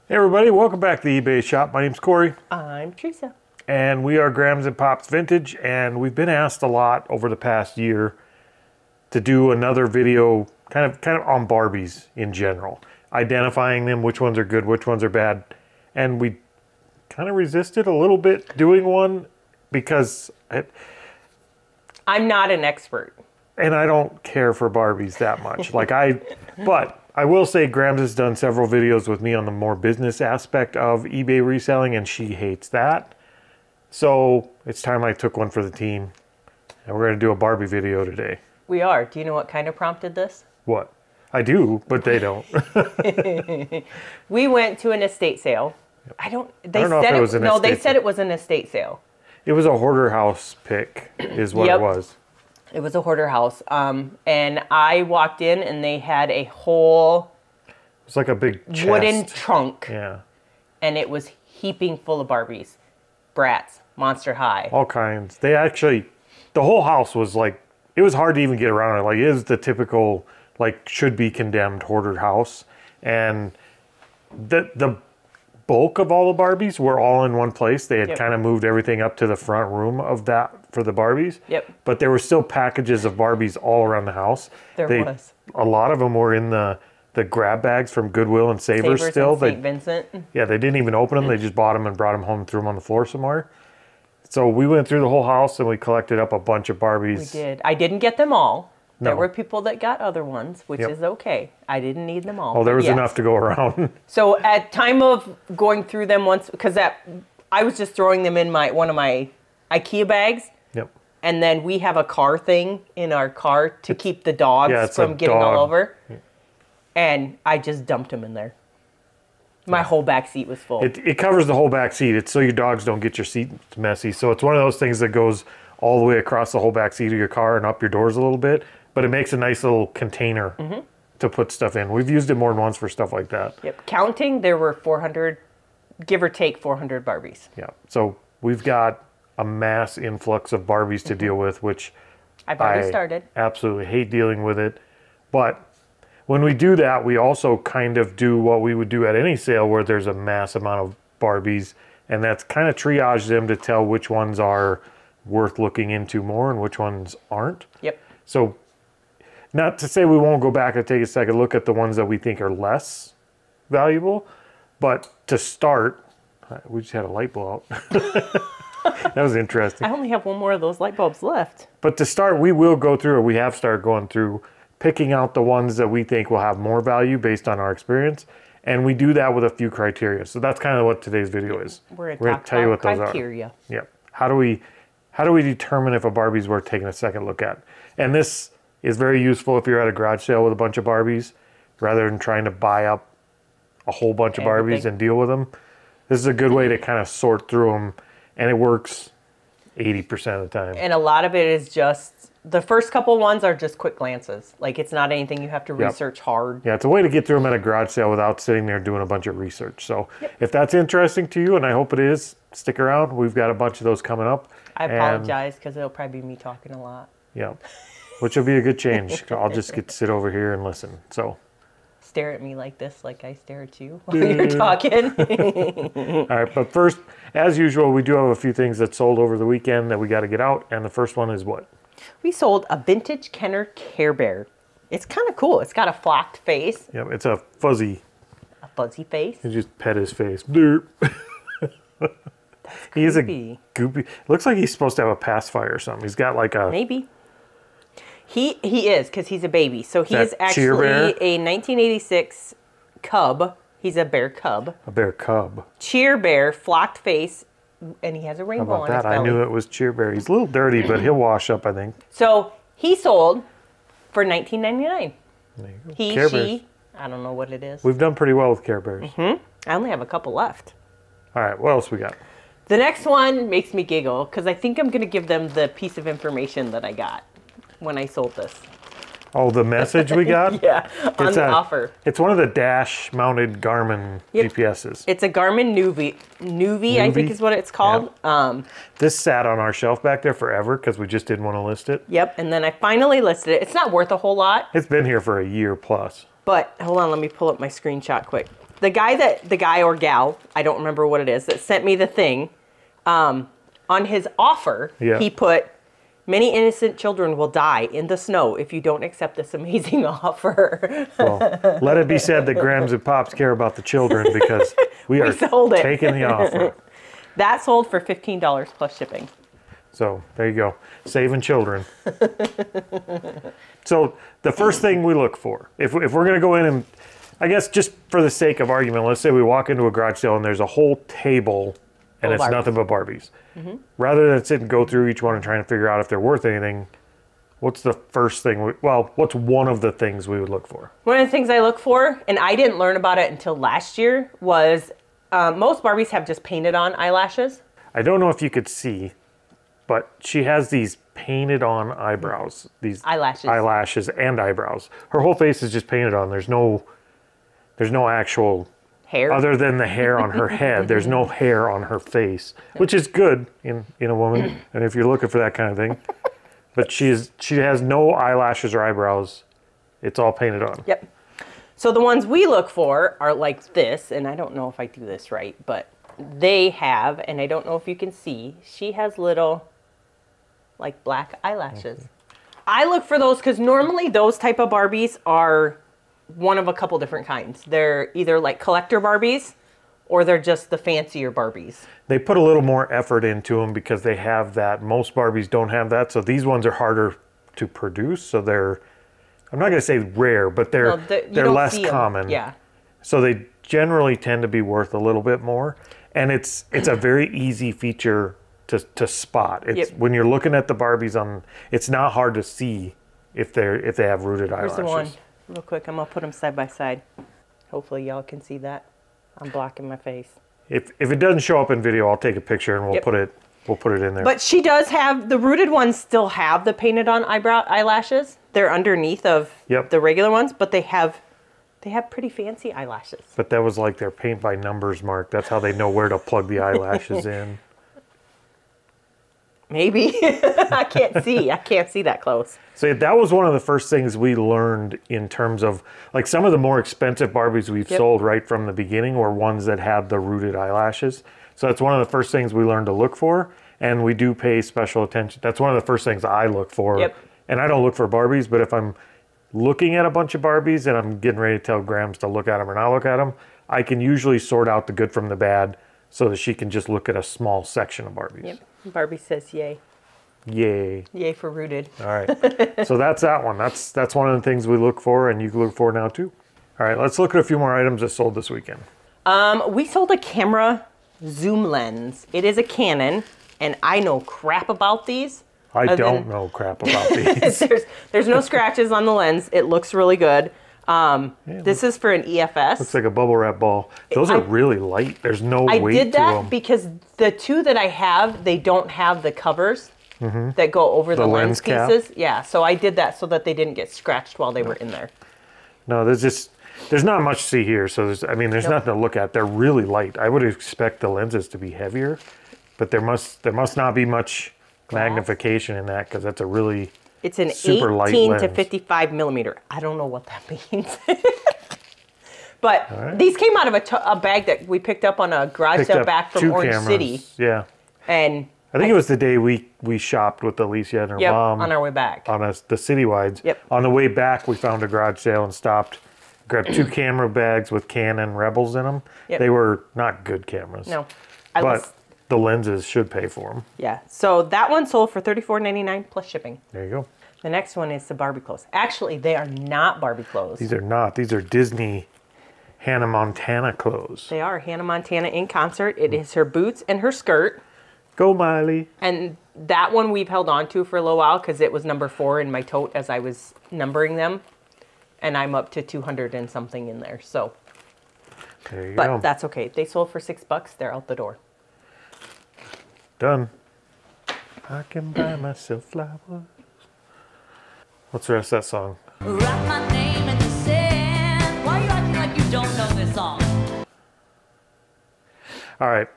Hey everybody, welcome back to the eBay shop. My name's Corey. I'm Teresa. And we are Grams and Pops Vintage, and we've been asked a lot over the past year to do another video kind of on Barbies in general. Identifying them, which ones are good, which ones are bad. And we kind of resisted a little bit doing one because I'm not an expert. And I don't care for Barbies that much. But I will say Grams has done several videos with me on the more business aspect of eBay reselling, and she hates that. So it's time I took one for the team, and we're going to do a Barbie video today. We are. Do you know what kind of prompted this? What? I do, but they don't. We went to an estate sale. I don't know if it was an estate sale. They said it was an estate sale. It was a hoarder house pick is what it was. It was a hoarder house. And I walked in and they had a whole... It's like a big chest. Wooden trunk. Yeah. And it was heaping full of Barbies. Bratz. Monster High. All kinds. They actually... The whole house was like... It was hard to even get around it. Like, it is the typical, like, should-be-condemned hoarder house. And the bulk of all the Barbies were all in one place. They had kind of moved everything up to the front room of that for the Barbies. Yep. But there were still packages of Barbies all around the house. There was. A lot of them were in the grab bags from Goodwill and Savers still. And St. Vincent. Yeah, they didn't even open them. They just bought them and brought them home and threw them on the floor somewhere. So we went through the whole house and we collected up a bunch of Barbies. We did. I didn't get them all. No. There were people that got other ones, which is okay. I didn't need them all. Oh, there was enough to go around. So at time of going through them once, because I was just throwing them in one of my IKEA bags. Yep. And then we have a car thing in our car to keep the dogs from getting all over. Yeah. And I just dumped them in there. My whole back seat was full. It covers the whole back seat. It's so your dogs don't get your seat messy. So it's one of those things that goes all the way across the whole back seat of your car and up your doors a little bit. But it makes a nice little container to put stuff in. We've used it more than once for stuff like that. Yep. Counting, there were 400, give or take 400 Barbies. Yeah. So we've got a mass influx of Barbies to deal with, which I've already started. Absolutely hate dealing with it. But when we do that, we also kind of do what we would do at any sale where there's a mass amount of Barbies. And that's kind of triage them to tell which ones are worth looking into more and which ones aren't. Yep. So not to say we won't go back and take a second look at the ones that we think are less valuable, but to start, we just had a light bulb out. That was interesting. I only have one more of those light bulbs left. But to start, we will go through, or we have started going through, picking out the ones that we think will have more value based on our experience. And we do that with a few criteria. So that's kind of what today's video is. We're going to tell you what those criteria. Yeah. How do we determine if a Barbie's worth taking a second look at? And this is very useful if you're at a garage sale with a bunch of Barbies, rather than trying to buy up a whole bunch of Barbies and deal with them. This is a good way to kind of sort through them, and it works 80% of the time. And a lot of it is just, the first couple ones are just quick glances. Like, it's not anything you have to research hard. Yeah, it's a way to get through them at a garage sale without sitting there doing a bunch of research. So if that's interesting to you, and I hope it is, stick around. We've got a bunch of those coming up. I apologize, because it'll probably be me talking a lot. Yeah, which will be a good change. I'll just get to sit over here and listen. So stare at me like this, like I stare at you while you're talking. All right, but first, as usual, we do have a few things that sold over the weekend that we got to get out. And the first one is what? We sold a vintage Kenner Care Bear. It's kind of cool. It's got a flocked face. Yep, it's a fuzzy. A fuzzy face. You just pet his face. Derp. He is a goopy. Looks like he's supposed to have a pacifier or something. He's got like a... Maybe. He is, because he's a baby. So he is actually a 1986 cub. He's a bear cub. A bear cub. Cheer bear, flocked face, and he has a rainbow on his belly. I knew it was Cheer Bear. He's a little dirty, but he'll wash up, I think. So he sold for $19.99. He, Care she, Bears. I don't know what it is. We've done pretty well with Care Bears. I only have a couple left. All right, what else we got? The next one makes me giggle, because I think I'm going to give them the piece of information that I got when I sold this. Oh, the message we got? Yeah, on the offer. It's one of the dash-mounted Garmin GPSs. It's a Garmin Nuvi, I think is what it's called. Yeah. This sat on our shelf back there forever because we just didn't want to list it. Yep, and then I finally listed it. It's not worth a whole lot. It's been here for a year plus. But, hold on, let me pull up my screenshot quick. the guy or gal, I don't remember what it is, that sent me the thing, on his offer, he put, many innocent children will die in the snow if you don't accept this amazing offer. Well, let it be said that Grams and Pops care about the children because we are taking the offer. That sold for $15 plus shipping. So there you go, saving children. So the first thing we look for, if we're going to go in and, I guess just for the sake of argument, let's say we walk into a garage sale and there's a whole table and it's nothing but Barbies. Rather than sit and go through each one and trying to figure out if they're worth anything, what's the first thing, what's one of the things we would look for? One of the things I look for, and I didn't learn about it until last year, was most Barbies have just painted on eyelashes. I don't know if you could see, but she has these painted on eyebrows, these eyelashes and eyebrows. Her whole face is just painted on. There's no actual hair other than the hair on her head. There's no hair on her face, which is good in a woman, and if you're looking for that kind of thing. But she has no eyelashes or eyebrows. It's all painted on. Yep. So the ones we look for are like this, and I don't know if I do this right, but they have, and I don't know if you can see, she has little like black eyelashes. I look for those because normally those type of Barbies are one of a couple different kinds. They're either like collector Barbies or they're just the fancier Barbies. They put a little more effort into them because they have that. Most Barbies don't have that, so these ones are harder to produce. So they're, I'm not going to say rare, but they're less common. Yeah. So they generally tend to be worth a little bit more, and it's a very easy feature to spot. It's when you're looking at the Barbies on, it's not hard to see if they have rooted eyelashes. Here's the one. Real quick, I'm going to put them side by side. Hopefully y'all can see that. I'm blocking my face. If it doesn't show up in video, I'll take a picture and we'll put it in there. But she does have, the rooted ones still have the painted on eyelashes. They're underneath of the regular ones, but they have pretty fancy eyelashes. But that was like their paint by numbers mark. That's how they know where to plug the eyelashes in. Maybe. I can't see. I can't see that close. So that was one of the first things we learned in terms of, like, some of the more expensive Barbies we've sold right from the beginning were ones that had the rooted eyelashes. So that's one of the first things we learned to look for, and we do pay special attention. That's one of the first things I look for. And I don't look for Barbies, but if I'm looking at a bunch of Barbies and I'm getting ready to tell Grams to look at them or not look at them, I can usually sort out the good from the bad so that she can just look at a small section of Barbies. Barbie says yay. Yay. Yay for rooted. All right. So that's that one. That's one of the things we look for, and you can look for now too. All right, let's look at a few more items that sold this weekend. We sold a camera zoom lens. It is a Canon, and I know crap about these. I don't know crap about these. there's no scratches on the lens. It looks really good. This is for an EFS. Looks like a bubble wrap ball. Those are really light. There's no weight to them. I did that because the two that I have, they don't have the covers that go over the lens pieces. Yeah, so I did that so that they didn't get scratched while they were in there. No, there's not much to see here. So there's nothing to look at. They're really light. I would expect the lenses to be heavier, but there must not be much magnification in that because that's a really It's an super 18 to 55 millimeter. I don't know what that means. But these came out of a bag that we picked up on a garage sale back from Orange City. Yeah. And I think it was the day we shopped with Alicia and her mom. On our way back. On the citywides. Yep. On the way back, we found a garage sale and stopped, grabbed 2 camera bags with Canon Rebels in them. Yep. They were not good cameras. No. But the lenses should pay for them. Yeah. So that one sold for $34.99 plus shipping. There you go. The next one is the Barbie clothes. Actually, they are not Barbie clothes. These are not. These are Disney Hannah Montana clothes. They are Hannah Montana in concert. It is her boots and her skirt. Go, Miley. And that one we've held on to for a little while because it was number 4 in my tote as I was numbering them. And I'm up to 200 and something in there. So, there you go. But that's okay. They sold for $6. They're out the door. Done. I can buy myself flowers. What's the rest of that song? Write my name in the sand. Why are you acting like you don't know this song? All right.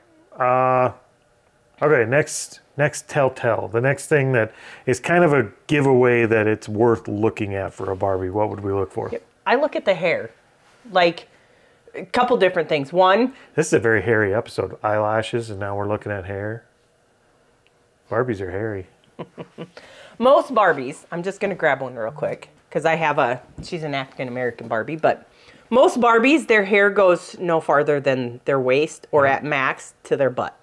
Okay, next telltale. The next thing that is kind of a giveaway that it's worth looking at for a Barbie. What would we look for? I look at the hair. Like, A couple different things. One, This is a very hairy episode. Eyelashes, and now we're looking at hair. Barbies are hairy. most Barbies, I'm just going to grab one real quick because I have she's an African-American Barbie, but most Barbies, their hair goes no farther than their waist or at max to their butt.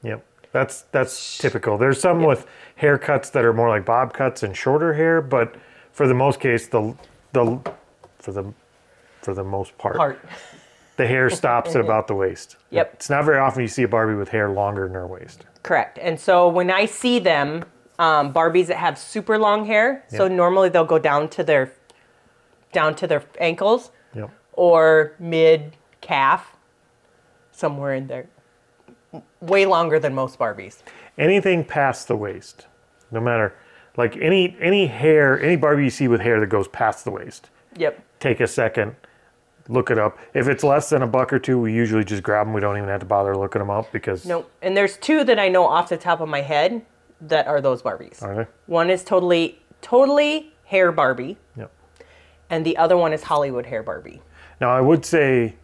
Yep. That's typical. There's some with haircuts that are more like bob cuts and shorter hair, but for the most case, for the most part, the hair stops at about the waist. Yep. It's not very often you see a Barbie with hair longer than her waist. Correct. And so when I see them, Barbies that have super long hair, so normally they'll go down to their ankles Yep. or mid calf, somewhere in there. Way longer than most Barbies. Anything past the waist, no matter, like any hair, any Barbie you see with hair that goes past the waist. Yep. Take a second, look it up. If it's less than $1 or $2, we usually just grab them. We don't even have to bother looking them up because. Nope. And there's two that I know off the top of my head that are those Barbies. Are they? One is totally hair Barbie, Yep. and the other one is Hollywood hair Barbie. Now I would say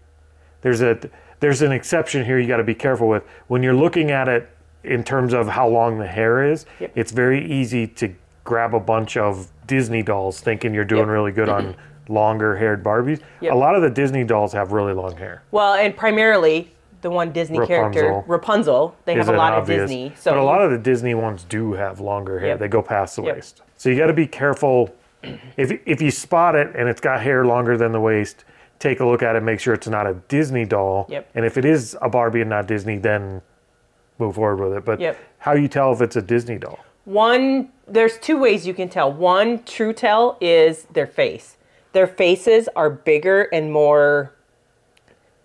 there's an exception here you got to be careful with. When you're looking at it in terms of how long the hair is, it's very easy to grab a bunch of Disney dolls thinking you're doing really good on longer haired Barbies. A lot of the Disney dolls have really long hair. Well, and primarily the one Disney character, Rapunzel, they have a lot of Disney. So but a lot of the Disney ones do have longer hair. They go past the waist. So you got to be careful. If you spot it and it's got hair longer than the waist, take a look at it, make sure it's not a Disney doll. And if it is a Barbie and not Disney, then move forward with it. But how you tell if it's a Disney doll? There's two ways you can tell. One true tell is their face. Their faces are bigger and more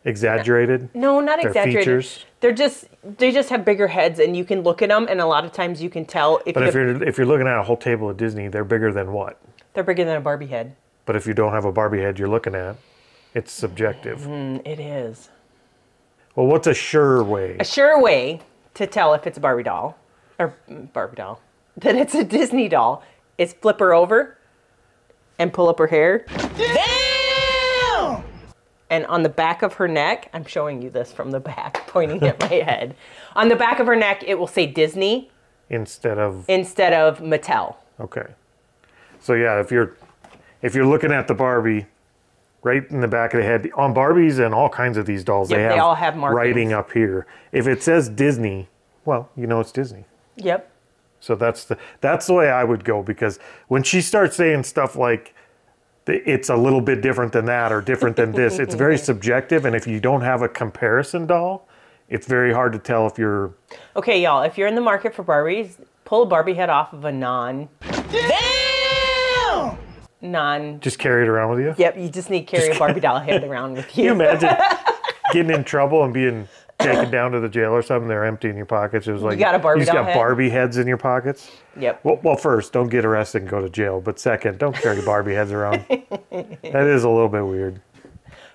exaggerated. No, not their exaggerated. Features. They just have bigger heads, and you can look at them, and a lot of times you can tell if. But if you're looking at a whole table of Disney, they're bigger than what? They're bigger than a Barbie head. But if you don't have a Barbie head you're looking at, it's subjective. It is. Well, what's a sure way? A sure way to tell if it's a Barbie doll, or Barbie doll, that it's a Disney doll, is flip her over and pull up her hair. Damn! And on the back of her neck, I'm showing you this from the back, pointing at my head. On the back of her neck, it will say Disney. Instead of Mattel. Okay. So yeah, if you're looking at the Barbie, right in the back of the head, on Barbies and all kinds of these dolls, they all have writing up here. If it says Disney, well, you know it's Disney. Yep. So that's the way I would go, because when she starts saying stuff like it's a little bit different than that or different than this, it's very subjective, and if you don't have a comparison doll, it's very hard to tell if you're... Okay, y'all, if you're in the market for Barbies, pull a Barbie head off of a Just carry it around with you? Yep, you just need to carry a Barbie doll head around with you. Can you imagine getting in trouble and being taken down to the jail or something? They're emptying your pockets. It was like you got a Barbie you just doll got head? Barbie heads in your pockets. Yep. Well, first, don't get arrested and go to jail. But second, don't carry Barbie heads around. That is a little bit weird.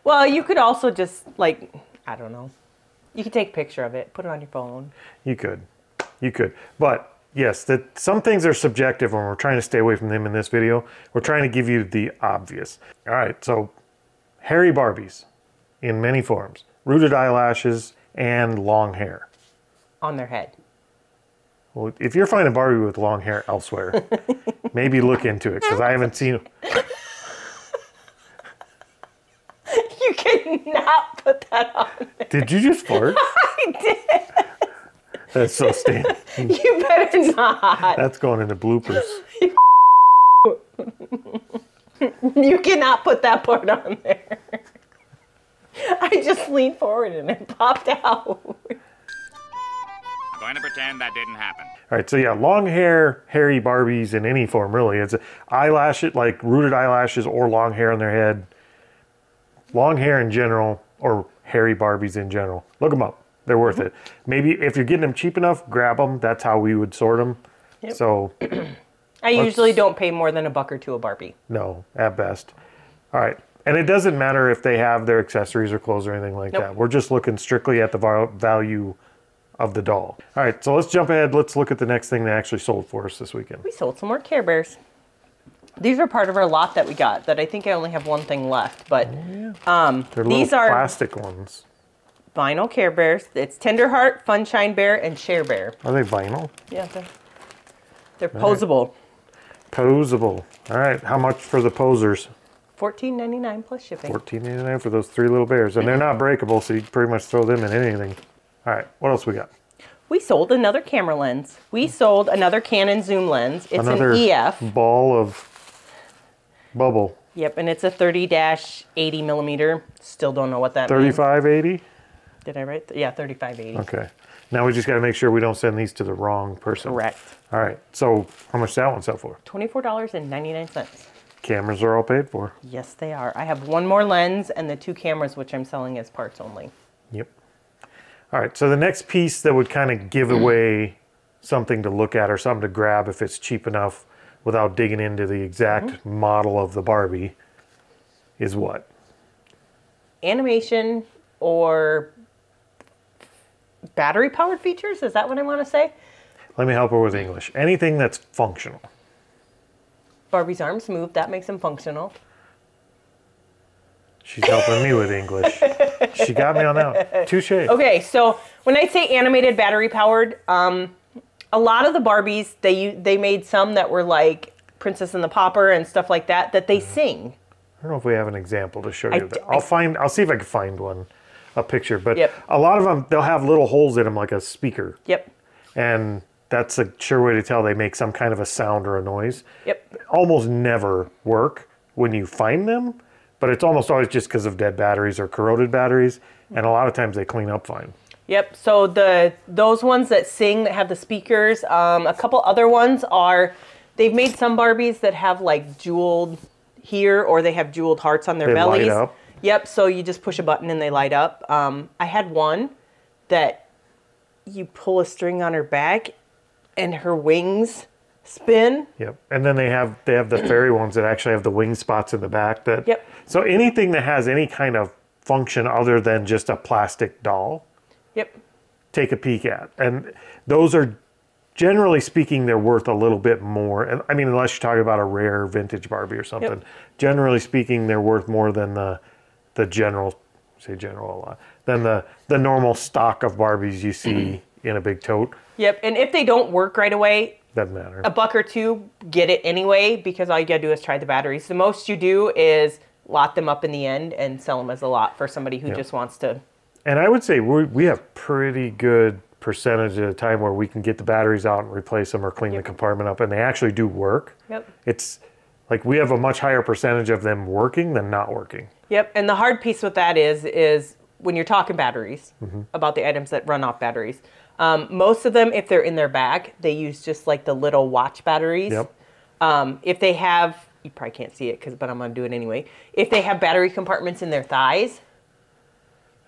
Well, you could also just, like, I don't know. You could take a picture of it, put it on your phone. You could. But yes, that some things are subjective, and we're trying to stay away from them in this video. We're trying to give you the obvious. All right, so hairy Barbies in many forms. Rooted eyelashes and long hair. On their head. Well, if you're finding Barbie with long hair elsewhere, maybe look into it, because I haven't seen... You cannot put that on there. Did you just fart? I did. That's so stupid. You better not. That's going into bloopers. You cannot put that part on there. I just leaned forward and it popped out. I'm going to pretend that didn't happen. All right, so yeah, long hair, hairy Barbies in any form, really. It's eyelashes, like rooted eyelashes or long hair on their head. Long hair in general, or hairy Barbies in general. Look them up. They're worth it. Maybe if you're getting them cheap enough, grab them. That's how we would sort them. Yep. So I usually don't pay more than $1 or $2 a Barbie. No, at best. All right. And it doesn't matter if they have their accessories or clothes or anything like that. We're just looking strictly at the value of the doll. All right, so let's jump ahead. Let's look at the next thing they actually sold for us this weekend. We sold some more Care Bears. These are part of our lot that we got that I think I only have one thing left. But They're these little are plastic ones. vinyl Care Bears. It's Tenderheart, Funshine Bear, and Share Bear. Are they vinyl? Yeah, they're posable. Posable. All right. How much for the posers? $14.99 plus shipping. $14.99 for those 3 little bears. And they're not breakable, so you can pretty much throw them in anything. All right. What else we got? We sold another camera lens. We sold another Canon zoom lens. It's Another an EF. ball of bubble. Yep, and it's a 30-80 millimeter. Still don't know what that means. 3580? Did I write? Yeah, 3580. Okay. Now we just got to make sure we don't send these to the wrong person. Correct. All right. So how much that one sell for? $24.99. Cameras are all paid for. Yes, they are. I have one more lens and the 2 cameras, which I'm selling as parts only. Yep. All right. So the next piece that would kind of give away something to look at or something to grab if it's cheap enough without digging into the exact model of the Barbie is what? Animation or battery-powered features? Is that what I want to say? Let me help her with English. Anything that's functional. Barbie's arms move. That makes them functional. She's helping me with English. She got me on that one. Touche. Okay, so when I say animated battery-powered, a lot of the Barbies, they made some that were like Princess and the Pauper and stuff like that they sing. I don't know if we have an example to show you that. I'll see if I can find one, a picture. But Yep. a lot of them, they'll have little holes in them like a speaker. Yep. And that's a sure way to tell they make some kind of a sound or a noise. Yep. Almost never work when you find them, but it's almost always just because of dead batteries or corroded batteries. And a lot of times they clean up fine. Yep. So those ones that sing that have the speakers, a couple other ones are, they've made some Barbies that have like jeweled here, or they have jeweled hearts on their They bellies. light up. Yep. So you just push a button and they light up. I had one that you pull a string on her back and her wings spin. Yep. And then they have the fairy ones that actually have the wing spots in the back. That. Yep. So anything that has any kind of function other than just a plastic doll, Yep. take a peek at. And those are, generally speaking, they're worth a little bit more. And I mean, unless you're talking about a rare vintage Barbie or something. Yep. Generally speaking, they're worth more than the general, say general a lot, than the normal stock of Barbies you see in a big tote. Yep. And if they don't work right away, Doesn't matter. $1 or $2, get it anyway, because all you gotta do is try the batteries. The most you do is lot them up in the end and sell them as a lot for somebody who just wants to. And I would say we have pretty good percentage of the time where we can get the batteries out and replace them or clean the compartment up, and they actually do work. Yep. It's like we have a much higher percentage of them working than not working. Yep. And the hard piece with that is when you're talking batteries, about the items that run off batteries. Most of them, if they're in their bag, they use just like the little watch batteries. Yep. If they have, you probably can't see it, but I'm going to do it anyway. If they have battery compartments in their thighs,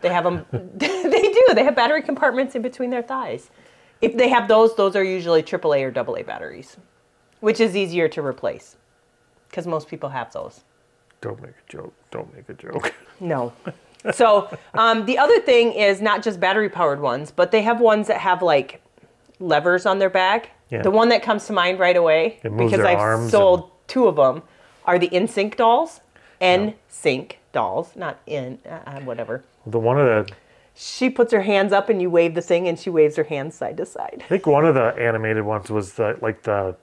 they have them, they have battery compartments in between their thighs. If they have those are usually AAA or AA batteries, which is easier to replace because most people have those. Don't make a joke. Don't make a joke. No. So the other thing is not just battery powered ones, but they have ones that have like levers on their back. Yeah. The one that comes to mind right away, It moves because their I've arms sold 2 of them, are the NSYNC dolls. NSYNC dolls, not whatever. The one of the, She puts her hands up and you wave the thing and she waves her hands side to side. I think one of the animated ones was the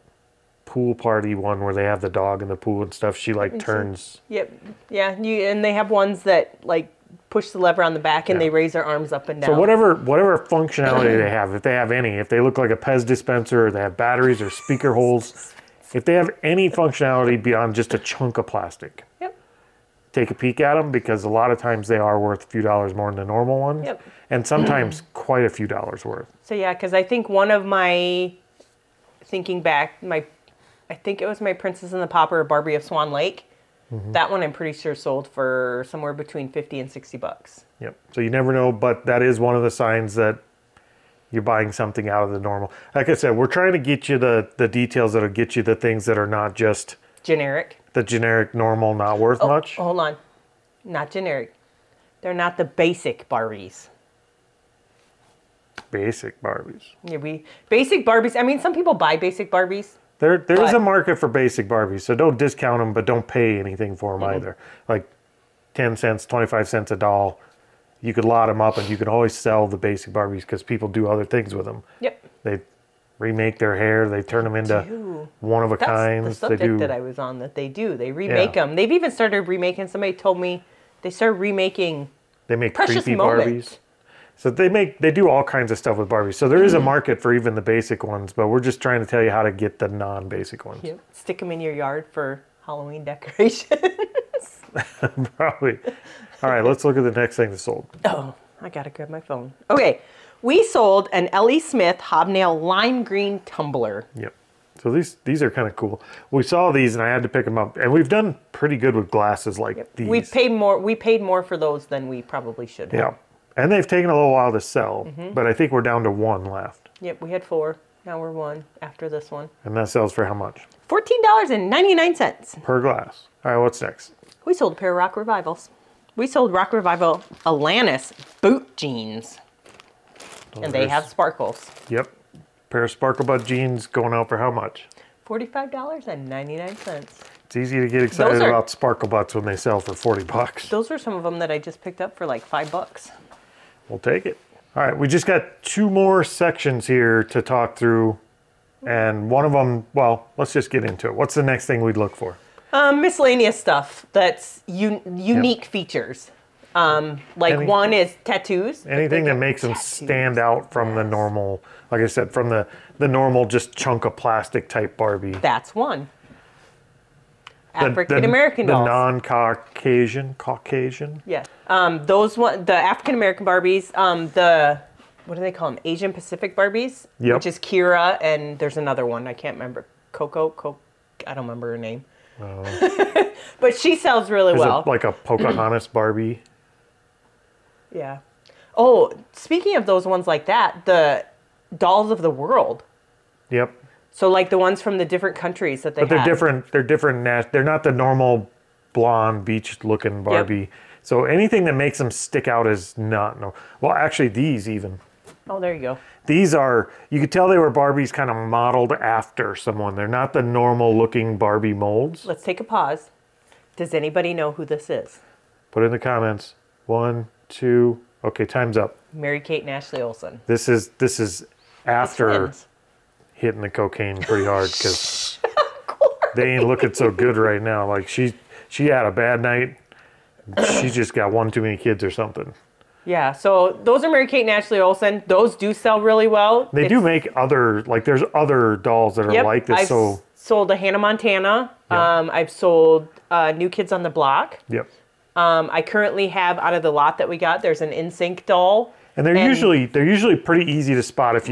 pool party one where they have the dog in the pool and stuff. She like turns. Yep. Yeah. And they have ones that like push the lever on the back and they raise their arms up and down. So whatever functionality they have, if they have any, if they look like a Pez dispenser or they have batteries or speaker holes, if they have any functionality beyond just a chunk of plastic, Yep. take a peek at them, because a lot of times they are worth a few dollars more than the normal ones. Yep. And sometimes quite a few dollars worth. So yeah, because I think one of my, thinking back, I think it was my Princess and the Pauper Barbie of Swan Lake. That one I'm pretty sure sold for somewhere between $50 and $60. Yep. So you never know, but that is one of the signs that you're buying something out of the normal. Like I said, we're trying to get you the details that'll get you the things that are not just Generic. the generic normal, not worth much. Hold on. Not generic. They're not the basic Barbies. Basic Barbies. Yeah, basic Barbies. I mean, some people buy basic Barbies. There is But- a market for basic Barbies, so don't discount them, but don't pay anything for them either. Like 10 cents, 25 cents a doll. You could lot them up, and you can always sell the basic Barbies because people do other things with them. Yep. They remake their hair. They turn them into one of a That's kinds. the subject they do. that I was on, that they do. They remake them. They've even started remaking. Somebody told me they started remaking They make Precious creepy Moment. Barbies. So they do all kinds of stuff with Barbies. So there is a market for even the basic ones, but we're just trying to tell you how to get the non-basic ones. Yep. Stick them in your yard for Halloween decoration. Probably. All right, let's look at the next thing that sold. Oh, I gotta grab my phone. Okay, we sold an Ellie Smith hobnail lime green tumbler. Yep. So these are kind of cool. We saw these and I had to pick them up, and we've done pretty good with glasses like these. We paid more for those than we probably should have. Yeah. And they've taken a little while to sell, but I think we're down to one left. Yep, we had 4. Now we're 1 after this one. And that sells for how much? $14.99. Per glass. All right, what's next? We sold a pair of Rock Revivals. We sold Rock Revival Alanis boot jeans. And they have sparkles. Yep. Pair of Sparkle Butt jeans going out for how much? $45.99. It's easy to get excited Those are- about Sparkle Butts when they sell for $40. Those are some of them that I just picked up for like $5. We'll take it. All right, we just got 2 more sections here to talk through. And one of them, well, let's just get into it. What's the next thing we'd look for? Miscellaneous stuff that's unique features. Like one is tattoos. Anything that makes them stand out from the normal, like I said, from the normal just chunk of plastic type Barbie. That's one. African American the dolls. non-Caucasian. Yeah. The African American Barbies, what do they call them? Asian Pacific Barbies, Yep. which is Kira, and there's another one I can't remember. Coco, I don't remember her name. But she sells really Is well. it like a Pocahontas Barbie? Yeah. Oh, speaking of those ones like that, the dolls of the world. Yep. So like the ones from the different countries that they But they're have. different. They're different. They're not the normal blonde beach-looking Barbie. So anything that makes them stick out is not no. Well, actually, these even. Oh, there you go. These are. You could tell they were Barbies kind of modeled after someone. They're not the normal-looking Barbie molds. Let's take a pause. Does anybody know who this is? Put it in the comments. 1, 2. Okay, time's up. Mary-Kate and Ashley Olsen. This is after Twins. hitting the cocaine pretty hard because they ain't looking so good right now. Like she had a bad night. She just got one too many kids or something. Yeah, so those are Mary-Kate and Ashley Olsen. Those do sell really well. They do make other, like there's other dolls that are like this. I've So sold a Hannah Montana. Yeah. I've sold New Kids on the Block. yep. I currently have out of the lot that we got, there's an NSYNC doll. And they're usually pretty easy to spot. If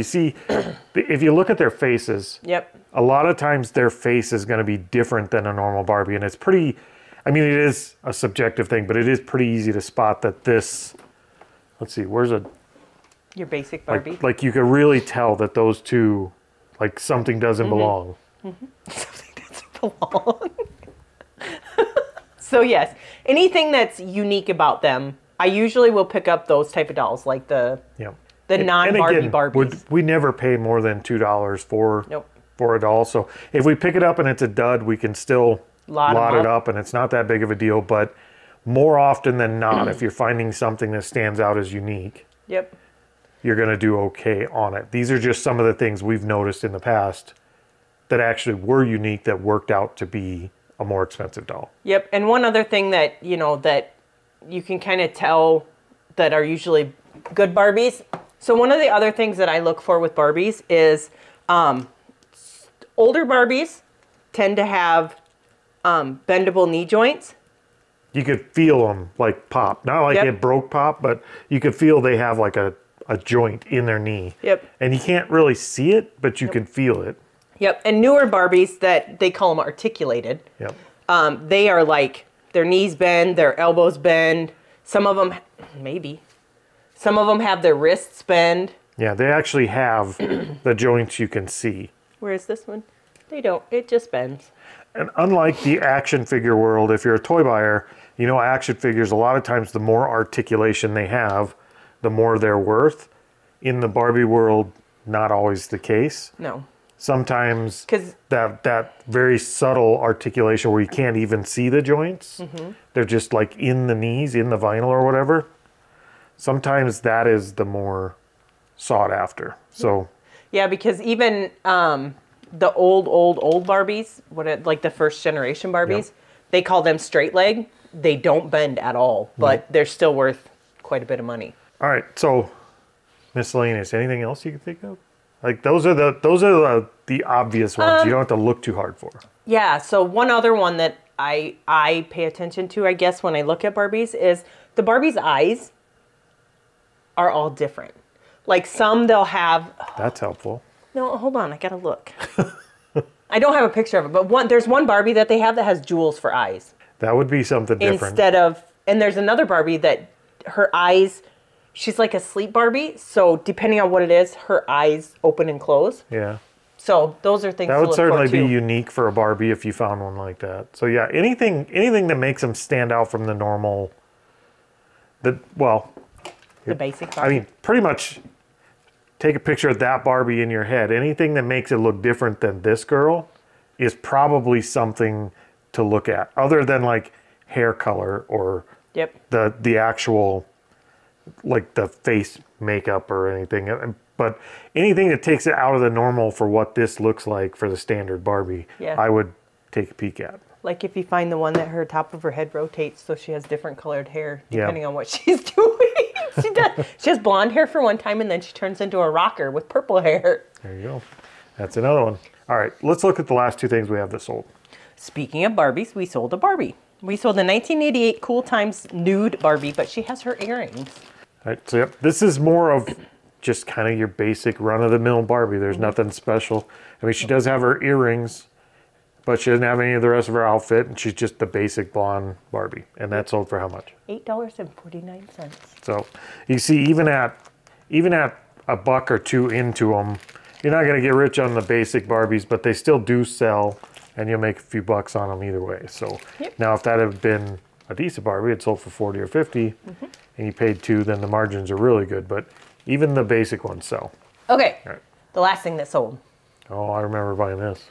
you look at their faces, Yep. a lot of times their face is going to be different than a normal Barbie, and it's pretty. I mean, it is a subjective thing, but it is pretty easy to spot that this. Let's see, where's a Your basic Barbie. like you could really tell that those two, like something doesn't Mm-hmm. belong. Something doesn't belong. So yes, anything that's unique about them, I usually will pick up those type of dolls, like the Yeah. non-Barbie again, Barbies. we never pay more than $2 for Nope. for a doll. So if we pick it up and it's a dud, we can still Lot 'em lot it up. up, and it's not that big of a deal. But more often than not, if you're finding something that stands out as unique, Yep. you're going to do okay on it. These are just some of the things we've noticed in the past that actually were unique that worked out to be a more expensive doll. Yep. And one other thing that, that you can kind of tell that are usually good Barbies. So one of the other things that I look for with Barbies is older Barbies tend to have bendable knee joints. You could feel them like pop. Not like Yep. it broke pop, but you could feel they have like a joint in their knee. Yep. And you can't really see it, but you can feel it. Yep. And newer Barbies that they call them articulated. Yep. They are like their knees bend, their elbows bend. Some of them, maybe. Some of them have their wrists bend. Yeah, they actually have the joints you can see. Where is this one? They don't. It just bends. And unlike the action figure world, if you're a toy buyer, action figures, a lot of times the more articulation they have, the more they're worth. In the Barbie world, not always the case. No. Sometimes 'Cause- that very subtle articulation where you can't even see the joints. They're just like in the knees, in the vinyl or whatever. Sometimes that is the more sought after. So Yeah, because even the old Barbies, like the first generation Barbies, they call them straight leg. They don't bend at all, but they're still worth quite a bit of money. all right, so miscellaneous. Anything else you can think of? Like those are the obvious ones. You don't have to look too hard for. Yeah, so one other one that I pay attention to, I guess, when I look at Barbies is the Barbie's eyes are all different. Like some they'll have... That's helpful. No, hold on, I gotta look. I don't have a picture of it, but there's one Barbie that they have that has jewels for eyes. That would be something different. Instead of... And there's another Barbie that her eyes... She's like a sleep Barbie, so depending on what it is, her eyes open and close. Yeah. So those are things That to would look certainly for, be too. unique for a Barbie if you found one like that. So yeah, anything that makes them stand out from the normal. The basic Barbie. I mean, pretty much. Take a picture of that Barbie in your head. Anything that makes it look different than this girl is probably something to look at, other than like hair color or the actual like the face makeup or anything. But anything that takes it out of the normal for what this looks like for the standard Barbie, I would take a peek at. Like if you find the one that her top of her head rotates so she has different colored hair depending on what she's doing. She does. She has blonde hair for one time and then she turns into a rocker with purple hair. There you go. That's another one. All right, let's look at the last two things we have that sold. Speaking of Barbies, we sold a Barbie. We sold a 1988 Cool Times nude Barbie, but she has her earrings. All right, so yep, this is more of just kind of your basic run-of-the-mill Barbie. There's nothing special. I mean, she does have her earrings, but she doesn't have any of the rest of her outfit, and she's just the basic blonde Barbie. And that sold for how much? $8.49. So you see, even at a buck or two into them, you're not going to get rich on the basic Barbies, but they still do sell, and you'll make a few bucks on them either way. So now if that had been a decent Barbie, it sold for 40 or 50, and you paid $2, then the margins are really good. But even the basic ones sell. Okay, All right. the last thing that sold. Oh, I remember buying this.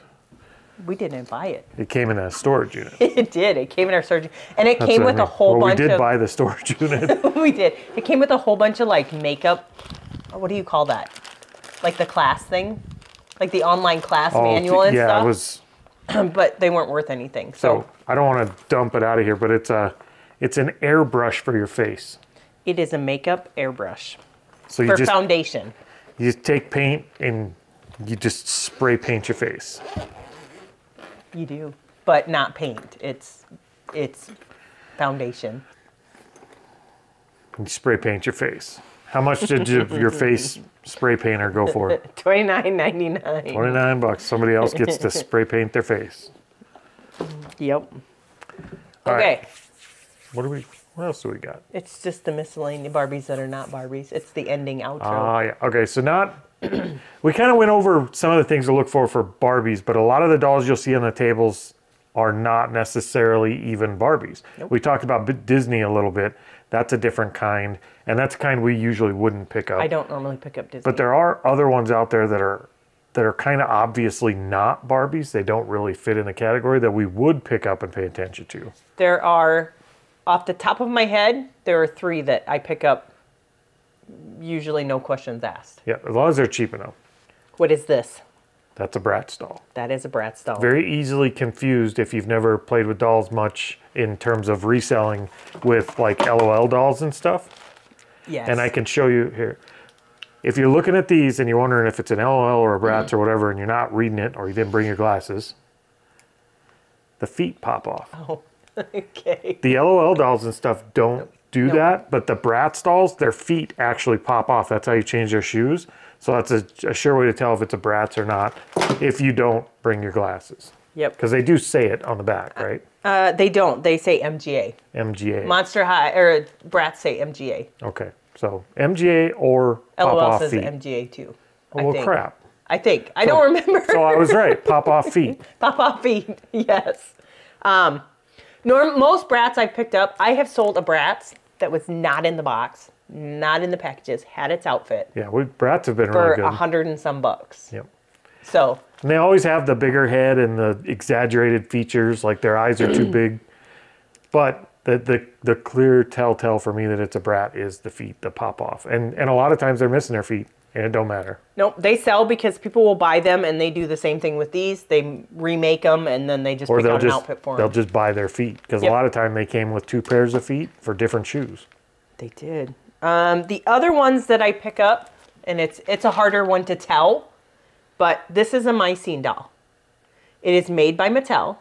We didn't buy it. It came in a storage unit. It did. It came in our storage, and it came with a whole bunch of... we did buy the storage unit. We did. It came with a whole bunch of like makeup. What do you call that? Like the class thing, like the online class manual and stuff. Yeah, it was. But they weren't worth anything. So I don't want to dump it out of here, but it's an airbrush for your face. It is a makeup airbrush So for foundation. You just take paint and you just spray paint your face. You do, but not paint. It's foundation. You spray paint your face. How much did your face spray painter go for? $29.99. $29. Somebody else gets to spray paint their face. Yep. All Okay. Right. What else do we got? It's just the miscellaneous Barbies that are not Barbies. It's the ending outro. Yeah. Okay, so we kind of went over some of the things to look for Barbies, but a lot of the dolls you'll see on the tables are not necessarily even Barbies. Nope. We talked about Disney a little bit. That's a different kind, and that's a kind we usually wouldn't pick up. I don't normally pick up Disney. But there are other ones out there that are kind of obviously not Barbies. They don't really fit in the category that we would pick up and pay attention to. There are, off the top of my head, there are 3 that I pick up, usually no questions asked. Yeah, as long as they're cheap enough. What is this? That's a Bratz doll. That is a Bratz doll. Very easily confused if you've never played with dolls much in terms of reselling with like LOL dolls and stuff. Yes. And I can show you here. If you're looking at these and you're wondering if it's an LOL or a Bratz or whatever, and you're not reading it or you didn't bring your glasses, the feet pop off. Oh, okay. The LOL dolls and stuff don't do that, but the Bratz dolls, their feet actually pop off. That's how you change their shoes. So that's a sure way to tell if it's a Bratz or not if you don't bring your glasses. Yep. Because they do say it on the back, right? They don't. They say MGA. MGA. Monster High, or Bratz say MGA. Okay. So MGA or pop LOL off says feet. MGA too. Oh, well, crap. I think. I don't remember. So I was right. Pop off feet. Pop off feet. Yes. Most Bratz I've picked up, I have sold a Bratz that was not in the box, not in the packages, had its outfit Yeah, Bratz have been for really good. $100 and some bucks. Yep. So. And they always have the bigger head and the exaggerated features, like their eyes are too big. But the clear telltale for me that it's a brat is the feet that pop off. And a lot of times they're missing their feet, and it don't matter. Nope, they sell because people will buy them, and they do the same thing with these. They remake them, and then they just pick out an outfit for them. They'll just buy their feet, because a lot of time they came with 2 pairs of feet for different shoes. They did. The other ones that I pick up, and it's a harder one to tell, but this is a Mycene doll. It is made by Mattel.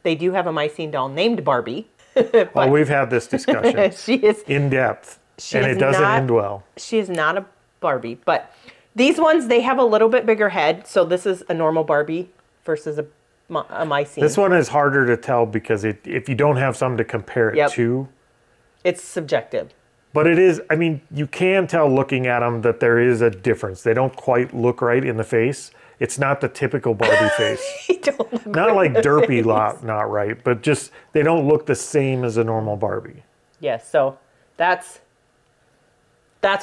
They do have a Mycene doll named Barbie. Oh, we've had this discussion. She is in depth, and it doesn't end well. She is not a Barbie, but these ones, they have a little bit bigger head. So this is a normal Barbie versus a Mycene. This one is harder to tell because if you don't have something to compare it to. It's subjective. But it is, I mean, you can tell looking at them that there is a difference. They don't quite look right in the face. It's not the typical Barbie face. Not like derpy, not right, but just they don't look the same as a normal Barbie. Yes, so that's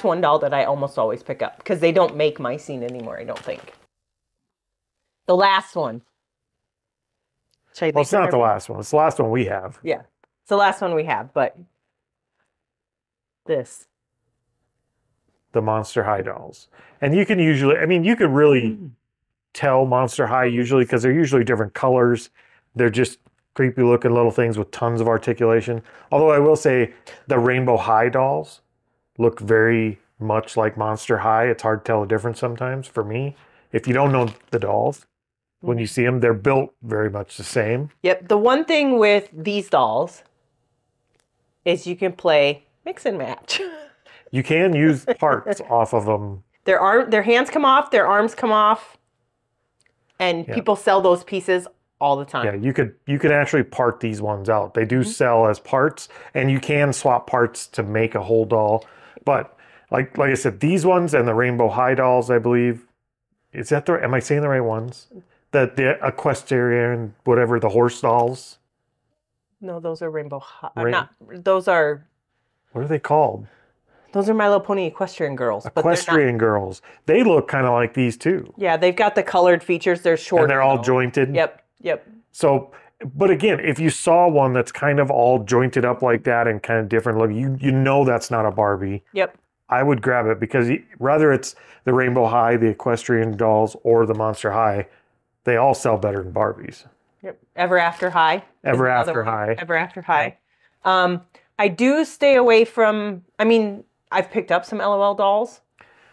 one doll that I almost always pick up because they don't make Mycene anymore, I don't think. The last one. Well, it's not the last one. It's the last one we have. Yeah, it's the last one we have, but this. The Monster High dolls. And you can usually, I mean, you could really tell Monster High usually because they're usually different colors. They're just creepy looking little things with tons of articulation. Although I will say the Rainbow High dolls look very much like Monster High. It's hard to tell the difference sometimes for me. If you don't know the dolls, when you see them, they're built very much the same. Yep. The one thing with these dolls is you can play mix and match. You can use parts off of them. Their hands come off, their arms come off, and people sell those pieces all the time. Yeah, you could actually part these ones out. They do sell as parts, and you can swap parts to make a whole doll. But like I said, these ones and the Rainbow High dolls, I believe, is that am I saying the right ones? The equestrian, whatever, the horse dolls. No, those are Rainbow High. Those are. What are they called? Those are My Little Pony Equestrian Girls. Equestrian Girls. They look kind of like these too. Yeah, they've got the colored features. They're short. And they're all jointed. Yep. So, but again, if you saw one that's kind of all jointed up like that and kind of different look, you know that's not a Barbie. Yep. I would grab it because whether it's the Rainbow High, the Equestrian dolls, or the Monster High, they all sell better than Barbies. Yep. Ever After High. Ever After High. Ever After High. I do stay away from, I mean, I've picked up some LOL dolls.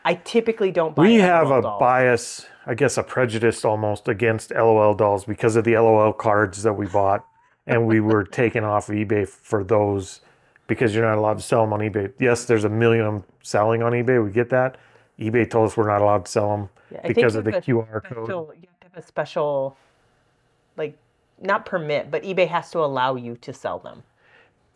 I typically don't buy We LOL have a dolls. bias, I guess a prejudice almost against LOL dolls because of the LOL cards that we bought. And we were taken off of eBay for those because you're not allowed to sell them on eBay. Yes, there's a million of them selling on eBay. We get that. eBay told us we're not allowed to sell them because of the QR code. You have to have a special, like, not permit, but eBay has to allow you to sell them.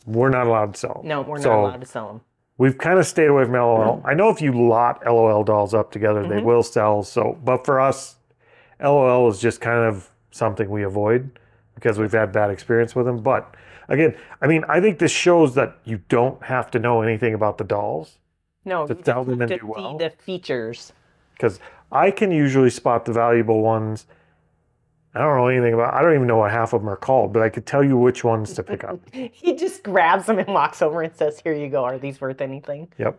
We're not allowed to sell them. No, we're not allowed to sell them. We've kind of stayed away from LOL. I know if you lot LOL dolls up together, they will sell. So, but for us, LOL is just kind of something we avoid because we've had bad experience with them. But again, I mean, I think this shows that you don't have to know anything about the dolls. No, to sell them and do well. See the features. Because I can usually spot the valuable ones. I don't know anything about. I don't even know what half of them are called, but I could tell you which ones to pick up. He just grabs them and walks over and says, "Here you go. Are these worth anything?" Yep.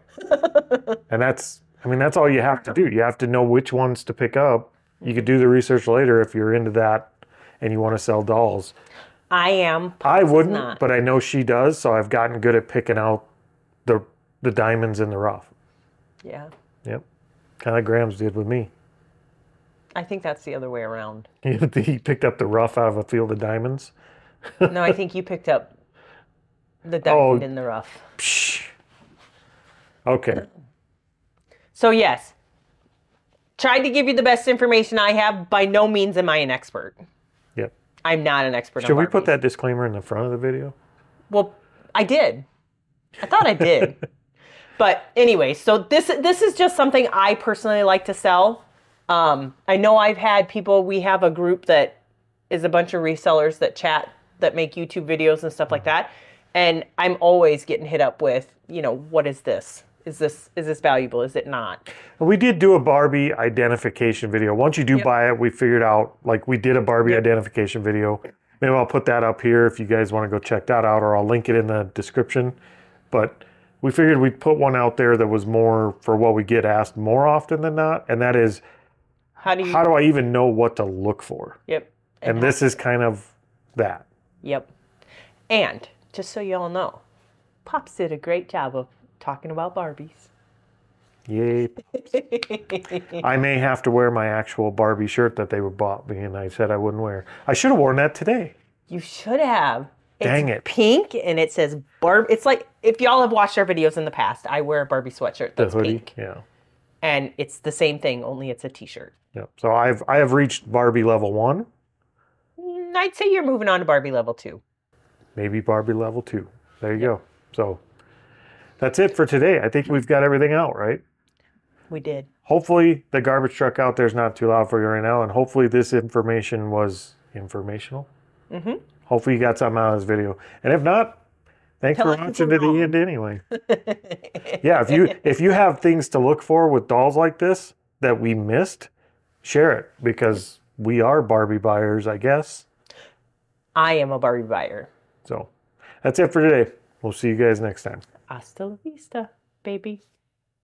And that's all you have to do. You have to know which ones to pick up. You could do the research later if you're into that and you want to sell dolls. I am. I wouldn't, not. but I know she does, so I've gotten good at picking out the diamonds in the rough. Yeah. Yep. Kind of like Graham's did with me. I think that's the other way around. He picked up the rough out of a field of diamonds. No, I think you picked up the diamond in the rough. Psh. Okay. So yes, tried to give you the best information I have. By no means am I an expert. Yep. I'm not an expert. Should we put that disclaimer in the front of the video? Well, I did. I thought I did. But anyway, so this is just something I personally like to sell. I know I've had people, we have a group that is a bunch of resellers that chat, that make YouTube videos and stuff like that. And I'm always getting hit up with, what is this? is this valuable? Is it not? We did do a Barbie identification video. Once you do buy it, we figured out, like we did a Barbie identification video. Maybe I'll put that up here if you guys want to go check that out, or I'll link it in the description. But we figured we'd put one out there that was more for what we get asked more often than not, and that is, how do I even know what to look for? Yep. And this is kind of that. Yep. And just so you all know, Pops did a great job of talking about Barbies. Yay. I may have to wear my actual Barbie shirt that they bought me and I said I wouldn't wear. I should have worn that today. You should have. Dang it's it. Pink and it says Barbie. It's like, if y'all have watched our videos in the past, I wear a Barbie sweatshirt that's pink. Yeah. And it's the same thing, only it's a t-shirt. Yep. So I have reached Barbie level 1. I'd say you're moving on to Barbie level 2. Maybe Barbie level 2. There you go. So that's it for today. I think we've got everything out, right? We did. Hopefully the garbage truck out there is not too loud for you right now, and hopefully this information was informational. Mm-hmm. Hopefully you got something out of this video. And if not, thanks for watching to the end anyway. Yeah, if you have things to look for with dolls like this that we missed, share it, because we are Barbie buyers, I guess. I am a Barbie buyer. So that's it for today. We'll see you guys next time. Hasta la vista, baby.